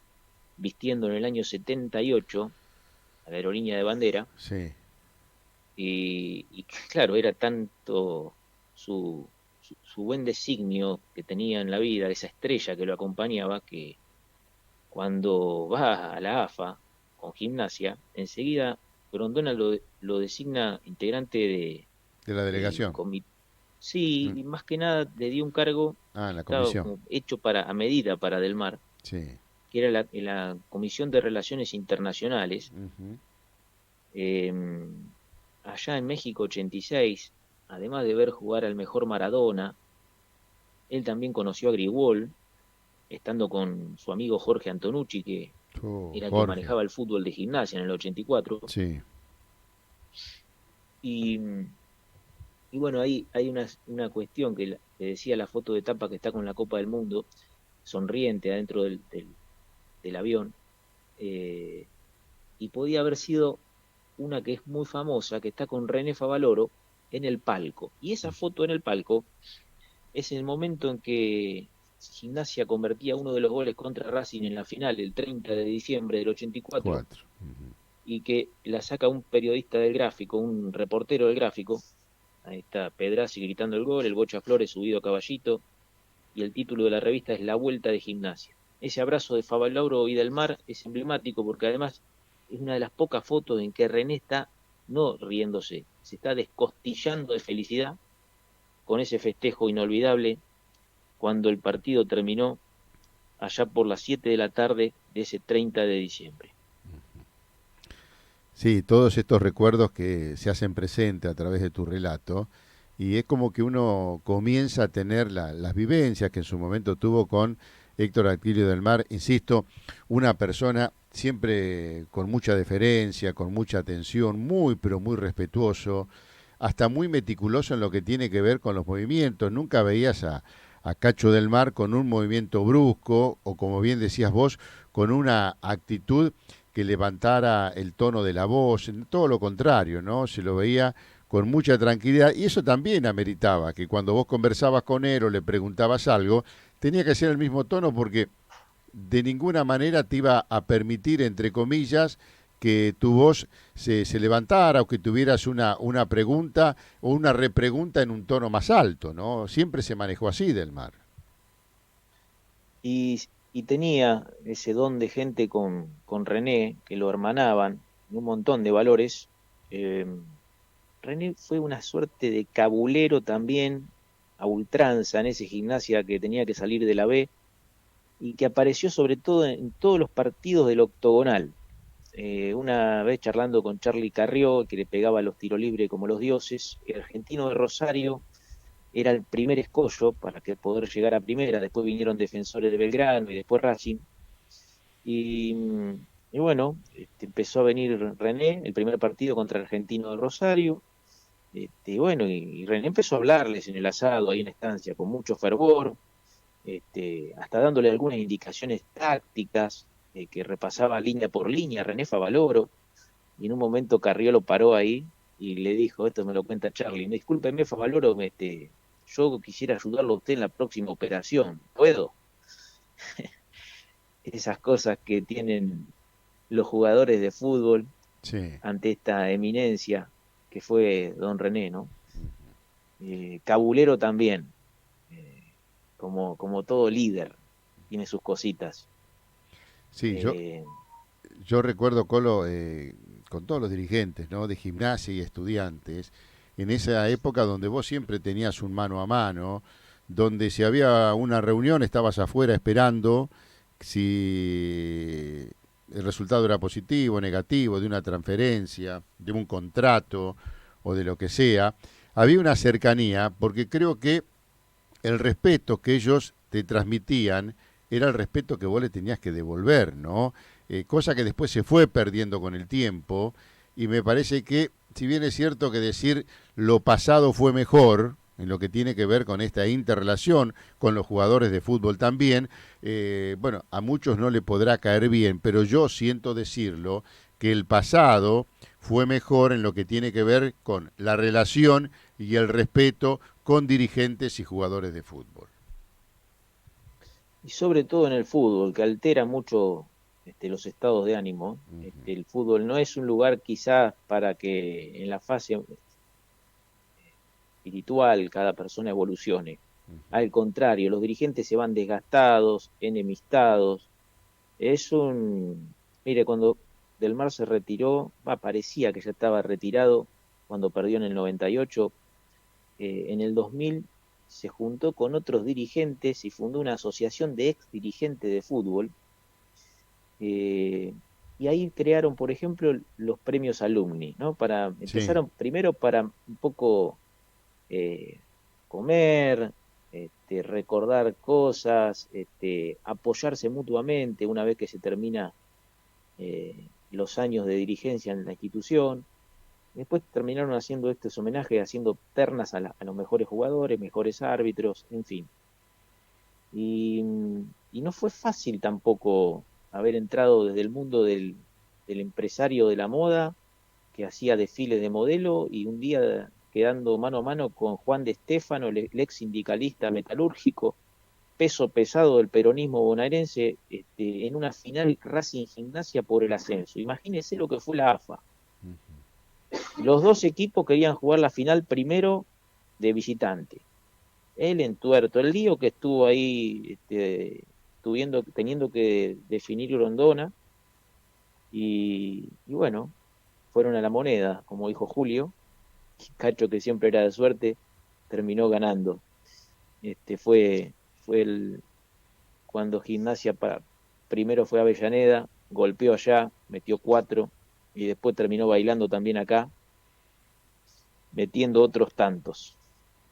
B: vistiendo en el año 78 a la aerolínea de bandera,
A: sí.
B: y claro, era tanto su buen designio que tenía en la vida, esa estrella que lo acompañaba, que cuando va a la AFA con Gimnasia, enseguida Grondona lo designa integrante
A: De la
B: del
A: delegación.
B: comité. Sí,
A: Mm.
B: y más que nada le dio un cargo
A: Ah, en
B: que
A: la
B: estaba
A: comisión.
B: como hecho a medida para Del Mar,
A: Sí.
B: que era la Comisión de Relaciones Internacionales.
A: Ujú.
B: eh, Allá en México 86, además de ver jugar al mejor Maradona, él también conoció a Grigol, estando con su amigo Jorge Antonucci, que
A: Oh,
B: era quien
A: Jorge.
B: manejaba el fútbol de Gimnasia en el 84.
A: Sí.
B: Y, y bueno, ahí hay una cuestión que decía la foto de tapa que está con la Copa del Mundo, sonriente adentro del avión, eh, y podía haber sido una que es muy famosa, que está con René Favaloro en el palco. Y esa foto en el palco es el momento en que Gimnasia convertía uno de los goles contra Racing en la final, el 30 de diciembre del 84,
A: Cuatro. Ujú.
B: y que la saca un periodista del gráfico, un reportero del gráfico. Ahí está Pedrazi gritando el gol, el Bocha Flores subido a caballito, y el título de la revista es La Vuelta de Gimnasia. Ese abrazo de Favalauro y del Mar es emblemático porque además es una de las pocas fotos en que René está no riéndose, se está descostillando de felicidad con ese festejo inolvidable cuando el partido terminó allá por las 7 de la tarde de ese 30 de diciembre.
A: Sí, todos estos recuerdos que se hacen presente a través de tu relato, y es como que uno comienza a tener las vivencias que en su momento tuvo con Héctor Aquilio del Mar, insisto, una persona siempre con mucha deferencia, con mucha atención, muy pero muy respetuoso, hasta muy meticuloso en lo que tiene que ver con los movimientos. Nunca veías a Cacho del Mar con un movimiento brusco o, como bien decías vos, con una actitud que levantara el tono de la voz, todo lo contrario, ¿no? Se lo veía con mucha tranquilidad y eso también ameritaba que cuando vos conversabas con él o le preguntabas algo, tenía que ser el mismo tono porque de ninguna manera te iba a permitir, entre comillas, que tu voz se levantara o que tuvieras una pregunta o una repregunta en un tono más alto, ¿no? Siempre se manejó así Del Mar.
B: Y tenía ese don de gente con René, que lo hermanaban en un montón de valores. Eh, René fue una suerte de cabulero también, a ultranza en ese Gimnasia que tenía que salir de la B y que apareció sobre todo en todos los partidos del octogonal. Una vez charlando con Charlie Carrió, que le pegaba los tiros libres como los dioses, el argentino de Rosario era el primer escollo para que poder llegar a primera, después vinieron Defensores de Belgrano y después Racing, y, y bueno, empezó a venir René, el primer partido contra el Argentino de Rosario, y bueno, y René empezó a hablarles en el asado, ahí en la estancia, con mucho fervor, hasta dándole algunas indicaciones tácticas, que repasaba línea por línea, René Favaloro, y en un momento Carrió lo paró ahí y le dijo, esto me lo cuenta Charlie, discúlpeme Favaloro, yo quisiera ayudarlo a usted en la próxima operación, ¿puedo? Esas cosas que tienen los jugadores de fútbol
A: Sí.
B: ante esta eminencia que fue don René, ¿no? Cabulero también, como todo líder, tiene sus cositas.
A: Sí,
B: Eh,
A: yo recuerdo, Colo, con todos los dirigentes, ¿no? De gimnasia y estudiantes, en esa época donde vos siempre tenías un mano a mano, donde si había una reunión estabas afuera esperando, si el resultado era positivo, negativo, de una transferencia, de un contrato o de lo que sea, había una cercanía, porque creo que el respeto que ellos te transmitían era el respeto que vos le tenías que devolver, ¿no? Cosa que después se fue perdiendo con el tiempo, y me parece que, si bien es cierto que decir lo pasado fue mejor, en lo que tiene que ver con esta interrelación con los jugadores de fútbol también, bueno, a muchos no le podrá caer bien, pero yo siento decirlo, que el pasado fue mejor en lo que tiene que ver con la relación y el respeto con dirigentes y jugadores de fútbol.
B: Y sobre todo en el fútbol, que altera mucho los estados de ánimo.
A: Ujú,
B: El fútbol no es un lugar quizás para que en la fase espiritual cada persona evolucione.
A: ujú.
B: Al contrario, los dirigentes se van desgastados, enemistados. Es un... Mire, cuando Del Mar se retiró, parecía que ya estaba retirado cuando perdió en el 98. En el 2000 se juntó con otros dirigentes y fundó una asociación de ex dirigentes de fútbol. eh, y ahí crearon, por ejemplo, los premios alumni, ¿no?
A: Sí,
B: Empezaron primero para un poco eh, comer, recordar cosas, apoyarse mutuamente una vez que se termina los años de dirigencia en la institución. Después terminaron haciendo estos homenajes, haciendo ternas a los mejores jugadores, mejores árbitros, en fin. Y, y no fue fácil tampoco haber entrado desde el mundo del empresario de la moda, que hacía desfiles de modelo, y un día quedando mano a mano con Juan de Estéfano, el ex sindicalista metalúrgico, peso pesado del peronismo bonaerense, en una final Racing Gimnasia por el ascenso. Imagínense lo que fue la AFA. Los dos equipos querían jugar la final primero de visitante. El entuerto, el lío que estuvo ahí, teniendo que definir Grondona, y bueno, fueron a la moneda, como dijo Julio. Cacho, que siempre era de suerte, terminó ganando. Este fue, fue el, Cuando primero fue a Avellaneda, golpeó allá, metió 4, y después terminó bailando también acá, metiendo otros tantos.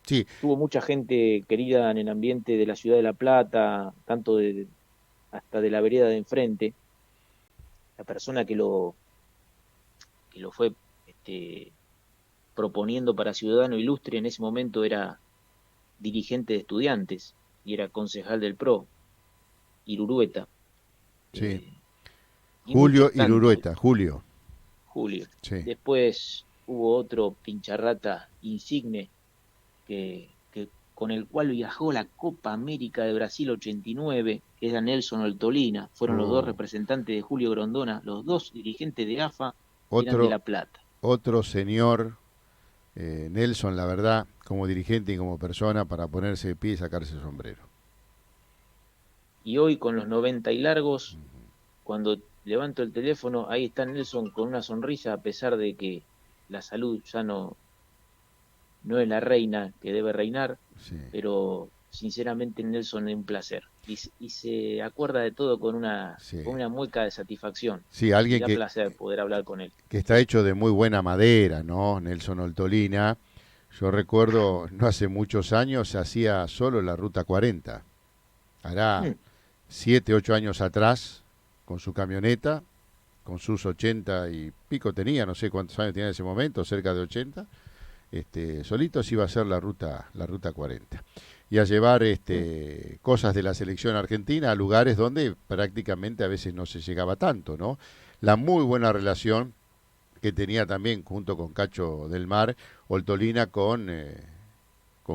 A: sí,
B: Tuvo mucha gente querida en el ambiente de la ciudad de La Plata, hasta de la vereda de enfrente. La persona que lo fue este, proponiendo para Ciudadano Ilustre en ese momento era dirigente de estudiantes y era concejal del PRO, Irurueta.
A: sí.
B: eh, y
A: Julio
B: muchos tantos,
A: Irurueta, Julio.
B: Julio.
A: Sí.
B: Después hubo otro pincharrata insigne con el cual viajó la Copa América de Brasil 89, que era Nelson Oltolina. Fueron los dos
A: Oh,
B: representantes de Julio Grondona, los dos dirigentes de AFA eran de
A: otro,
B: La Plata.
A: otro señor, Nelson, la verdad, como dirigente y como persona, para ponerse de pie y sacarse el sombrero.
B: Y hoy con los 90 y largos, cuando levanto el teléfono, ahí está Nelson con una sonrisa, a pesar de que la salud ya no es la reina que debe reinar,
A: Sí,
B: pero sinceramente Nelson es un placer. Y se acuerda de todo
A: sí.
B: con una mueca de satisfacción,
A: Sí,
B: y
A: alguien
B: da placer poder hablar con él.
A: que está hecho de muy buena madera, ¿no? Nelson Oltolina. Yo recuerdo, no hace muchos años, hacía solo la Ruta 40. Hará
B: Mm.
A: 7, 8 años atrás, con su camioneta, con sus 80 y pico tenía, no sé cuántos años tenía en ese momento, cerca de 80, solito se iba a hacer la ruta 40 y a llevar
B: Mm.
A: cosas de la selección argentina a lugares donde prácticamente a veces no se llegaba tanto, ¿no? La muy buena relación que tenía también junto con Cacho del Mar, Oltolina con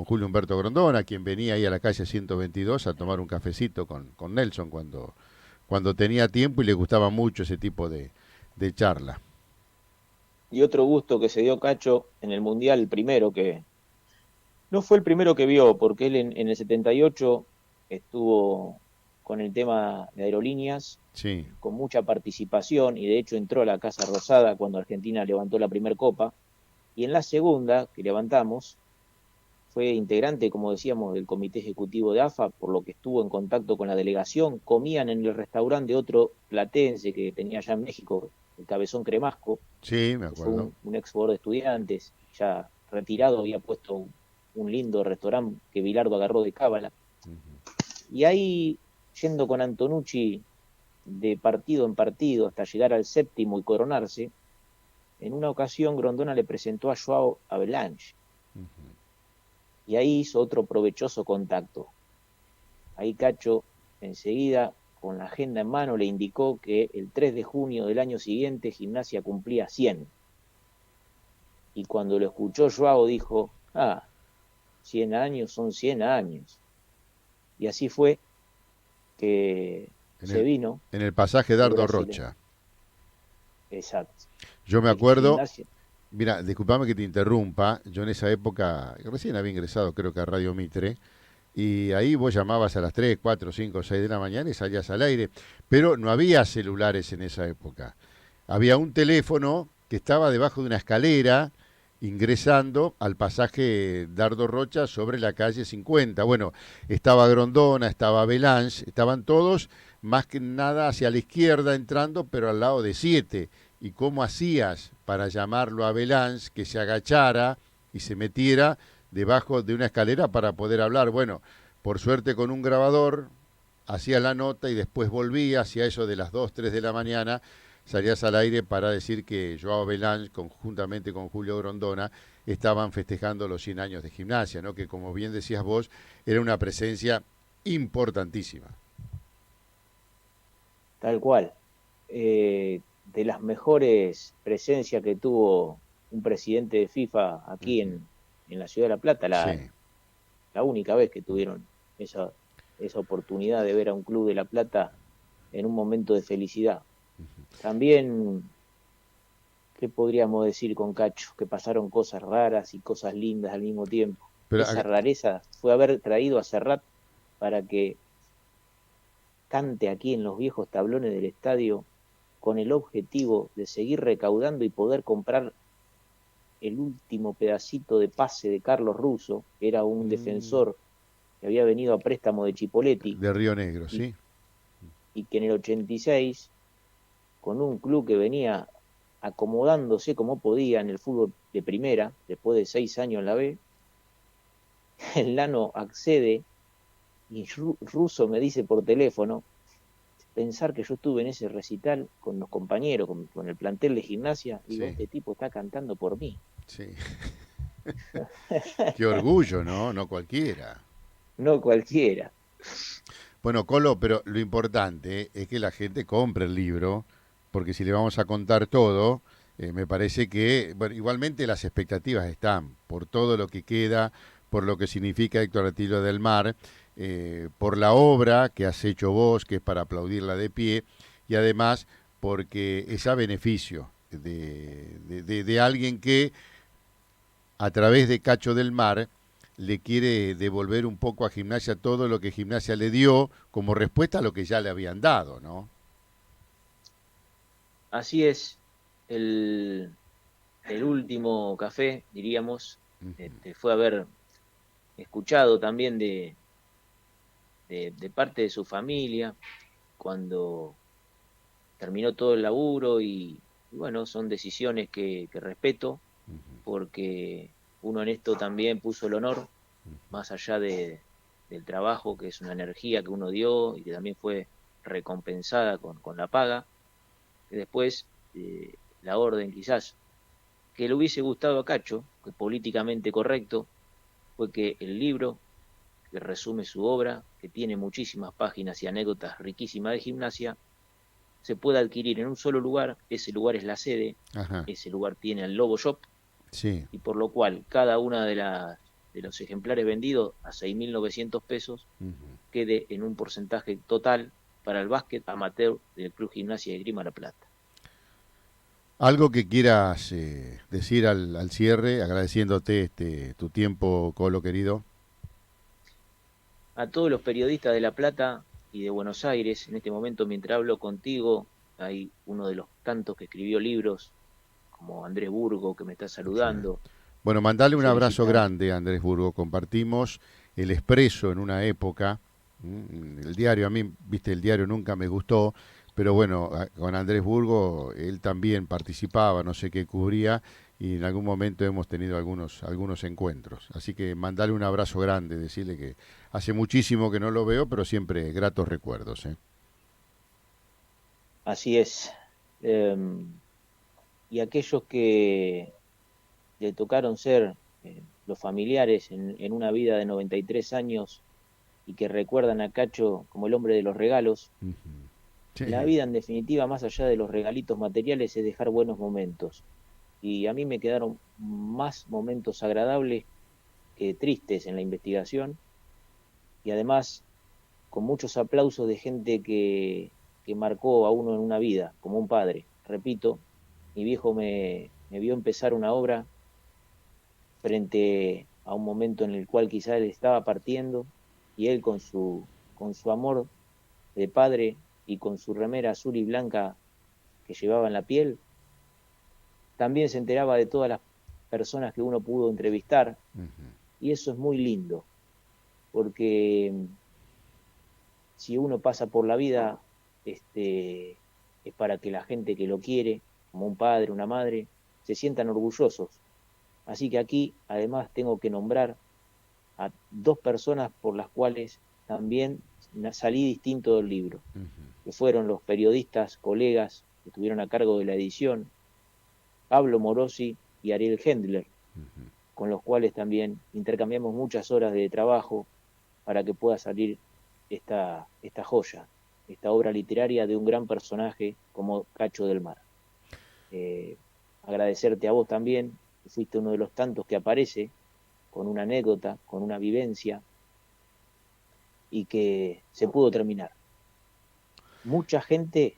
A: Julio Humberto Grondona, quien venía ahí a la calle 122 a tomar un cafecito con Nelson cuando tenía tiempo y le gustaba mucho ese tipo de charla.
B: Y otro gusto que se dio Cacho en el Mundial, el primero que no fue el primero que vio, porque él en el 78 estuvo con el tema de aerolíneas,
A: Sí,
B: con mucha participación, y de hecho entró a la Casa Rosada cuando Argentina levantó la primera copa. Y en la segunda que levantamos, fue integrante, como decíamos, del comité ejecutivo de AFA, por lo que estuvo en contacto con la delegación. Comían en el restaurante de otro platense que tenía allá en México, el Cabezón Cremasco,
A: Sí, me
B: que fue
A: acuerdo.
B: un ex jugador de Estudiantes, ya retirado, había puesto un lindo restaurante que Bilardo agarró de cábala. Y ahí, yendo con Antonucci de partido en partido hasta llegar al séptimo y coronarse, en una ocasión Grondona le presentó a Joao Avalanche, y ahí hizo otro provechoso contacto. Ahí Cacho enseguida, con la agenda en mano, le indicó que el 3 de junio del año siguiente Gimnasia cumplía 100. Y cuando lo escuchó Joao dijo, 100 años son 100 años. Y así fue que
A: En
B: se
A: el,
B: vino
A: en el pasaje
B: el
A: Dardo
B: brasileño.
A: Rocha.
B: Exacto.
A: Yo me
B: El
A: acuerdo,
B: Gimnasia.
A: mira, disculpame que te interrumpa, yo en esa época, recién había ingresado creo que a Radio Mitre, y ahí vos llamabas a las 3, 4, 5, 6 de la mañana y salías al aire, pero no había celulares en esa época. Había un teléfono que estaba debajo de una escalera ingresando al pasaje Dardo Rocha sobre la calle 50. Bueno, estaba Grondona, estaba Belange, estaban todos más que nada hacia la izquierda entrando, pero al lado de 7. ¿Y cómo hacías para llamarlo a Belange que se agachara y se metiera debajo de una escalera para poder hablar? Bueno, por suerte con un grabador hacía la nota y después volvía hacia eso de las 2, 3 de la mañana, salías al aire para decir que Joao Belange, conjuntamente con Julio Grondona, estaban festejando los 100 años de Gimnasia, ¿no? Que como bien decías vos, era una presencia importantísima.
B: Tal cual. De las mejores presencias que tuvo un presidente de FIFA aquí en la ciudad de La Plata,
A: Sí.
B: la única vez que tuvieron esa oportunidad de ver a un club de La Plata en un momento de felicidad. También, ¿qué podríamos decir con Cacho? Que pasaron cosas raras y cosas lindas al mismo tiempo.
A: Pero
B: Esa rareza fue haber traído a Serrat para que cante aquí en los viejos tablones del estadio con el objetivo de seguir recaudando y poder comprar el último pedacito de pase de Carlos Russo, que era un defensor que había venido a préstamo de Chipoletti
A: de Río Negro,
B: y,
A: sí.
B: y que en el 86, con un club que venía acomodándose como podía en el fútbol de primera, después de 6 años en la B, el Lano accede y Russo me dice por teléfono, pensar que yo estuve en ese recital con los compañeros, con el plantel de Gimnasia, digo,
A: Sí,
B: este tipo está cantando por mí.
A: sí. Qué orgullo, ¿no? No cualquiera.
B: No cualquiera.
A: Bueno, Colo, pero lo importante es que la gente compre el libro, porque si le vamos a contar todo, me parece que, bueno, igualmente las expectativas están por todo lo que queda, por lo que significa Héctor Atilio del Mar, por la obra que has hecho vos, que es para aplaudirla de pie, y además porque es a beneficio de alguien que a través de Cacho del Mar le quiere devolver un poco a Gimnasia todo lo que Gimnasia le dio como respuesta a lo que ya le habían dado, ¿no?
B: Así es, el, el último café, diríamos, fue haber escuchado también de parte de su familia cuando terminó todo el laburo y bueno, son decisiones que respeto porque uno en esto también puso el honor, más allá del trabajo, que es una energía que uno dio y que también fue recompensada con la paga, que después la orden quizás que le hubiese gustado a Cacho, que políticamente correcto, fue que el libro que resume su obra, que tiene muchísimas páginas y anécdotas riquísimas de Gimnasia, se pueda adquirir en un solo lugar. Ese lugar es la sede,
A: Ajá,
B: ese lugar tiene el Lobo Shop,
A: sí.
B: y por lo cual cada una de los ejemplares vendidos a 6.900 pesos quede en un porcentaje total para el básquet amateur del Club Gimnasia de Grima La Plata.
A: Algo que quieras decir al cierre, agradeciéndote tu tiempo, Colo querido.
B: A todos los periodistas de La Plata y de Buenos Aires, en este momento mientras hablo contigo, hay uno de los tantos que escribió libros, como Andrés Burgo, que me está
A: Sí.
B: saludando,
A: Bueno, mandale un abrazo
B: felicitando.
A: grande a Andrés Burgo. Compartimos el Expreso en una época. El diario, a mí, viste, el diario nunca me gustó, pero bueno, con Andrés Burgo, él también participaba, no sé qué cubría, y en algún momento hemos tenido algunos encuentros. Así que mandale un abrazo grande, decirle que hace muchísimo que no lo veo, pero siempre gratos recuerdos, ¿eh?
B: Así es. Em, y aquellos que le tocaron ser los familiares en una vida de 93 años y que recuerdan a Cacho como el hombre de los regalos,
A: Ujú.
B: la
A: Sí.
B: vida en definitiva, más allá de los regalitos materiales, es dejar buenos momentos. Y a mí me quedaron más momentos agradables que tristes en la investigación y además con muchos aplausos de gente que marcó a uno en una vida, como un padre. Repito, mi viejo me vio empezar una obra frente a un momento en el cual quizá él estaba partiendo y él con su amor de padre y con su remera azul y blanca que llevaba en la piel, también se enteraba de todas las personas que uno pudo entrevistar
A: Ujú.
B: y eso es muy lindo, porque si uno pasa por la vida, es para que la gente que lo quiere, como un padre, una madre, se sientan orgullosos. Así que aquí, además, tengo que nombrar a dos personas por las cuales también salí distinto del libro,
A: Ujú.
B: que fueron los periodistas, colegas que estuvieron a cargo de la edición, Pablo Morosi y Ariel Hendler,
A: Ujú.
B: con los cuales también intercambiamos muchas horas de trabajo para que pueda salir esta joya, esta obra literaria de un gran personaje como Cacho del Mar. Eh, Agradecerte a vos también, que fuiste uno de los tantos que aparece con una anécdota, con una vivencia y que se pudo terminar. Mucha gente,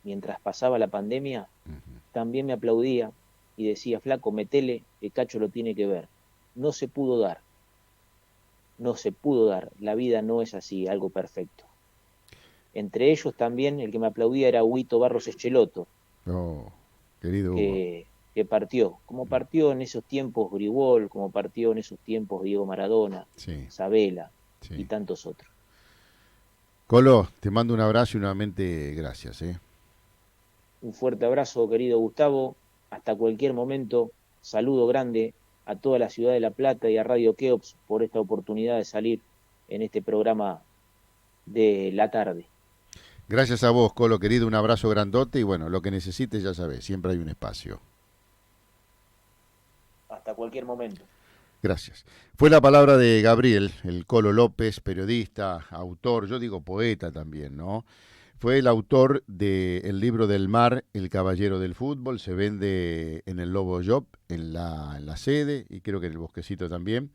B: mientras pasaba la pandemia,
A: Ujú.
B: también me aplaudía y decía, flaco, metele, que Cacho lo tiene que ver. No se pudo dar, no se pudo dar. La vida no es así, algo perfecto. Entre ellos también el que me aplaudía era Huito Barros Echeloto,
A: Oh, querido Hugo.
B: que partió, como partió en esos tiempos Grigol, como partió en esos tiempos Diego Maradona,
A: Sí,
B: Sabela y
A: sí.
B: tantos otros.
A: Colo, te mando un abrazo y nuevamente gracias, ¿eh?
B: Un fuerte abrazo, querido Gustavo. Hasta cualquier momento. Saludo grande a toda la ciudad de La Plata y a Radio Keops por esta oportunidad de salir en este programa de la tarde.
A: Gracias a vos, Colo, querido, un abrazo grandote y bueno, lo que necesites ya sabes, siempre hay un espacio.
B: Hasta cualquier momento.
A: Gracias. Fue la palabra de Gabriel, el Colo López, periodista, autor, yo digo poeta también, ¿no? Fue el autor del libro del mar, El Caballero del Fútbol, se vende en el Lobo Shop, en la sede y creo que en el Bosquecito también.